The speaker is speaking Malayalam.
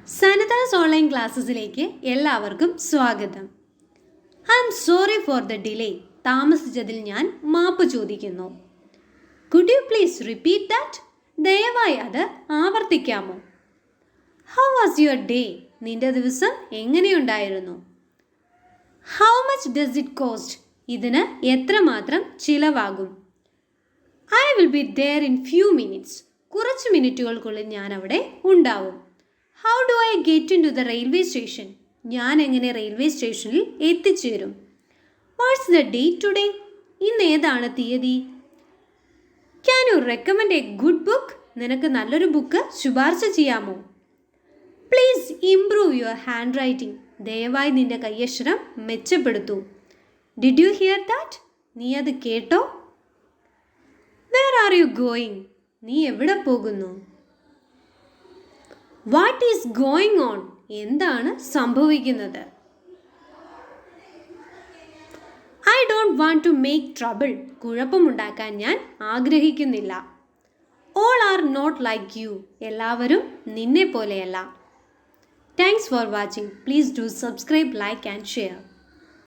സനിതാസ് ഓൺലൈൻ ക്ലാസ്സസിലേക്ക് എല്ലാവർക്കും സ്വാഗതം. I am sorry for the delay. താമസിച്ചതിൽ ഞാൻ മാപ്പ് ചോദിക്കുന്നു. Could you please repeat that? ദയവായി അത് ആവർത്തിക്കാമോ? How was your day? നിന്റെ ദിവസം എങ്ങനെയുണ്ടായിരുന്നു? How much does it cost? ഇതിന് എത്രമാത്രം ചിലവാകും? I will be there in few minutes. കുറച്ച് മിനിറ്റുകൾക്കുള്ളിൽ ഞാൻ അവിടെ ഉണ്ടാവും. How do I get in to the railway station? ഞാൻ എങ്ങനെ റെയിൽവേ സ്റ്റേഷനിൽ എത്തിച്ചേരും? What's the date today? ഇന്ന് ഏതാണ് തീയതി? Can you recommend a good book? നിനക്ക് നല്ലൊരു ബുക്ക് ശുപാർശ ചെയ്യാമോ? Please improve your handwriting. ദയവായി നിന്റെ കൈയക്ഷരം മെച്ചപ്പെടുത്തൂ. Did you hear that? നീ അത് കേട്ടോ? Where are you going? നീ എവിടെ പോകുന്നു? What is going on? എന്താണ് സംഭവിക്കുന്നത്? I don't want to make trouble. കുഴപ്പമുണ്ടാക്കാൻ ഞാൻ ആഗ്രഹിക്കുന്നില്ല. All are not like you. എല്ലാവരും നിന്നെ പോലെയല്ല. Thanks for watching. Please do subscribe, like and share.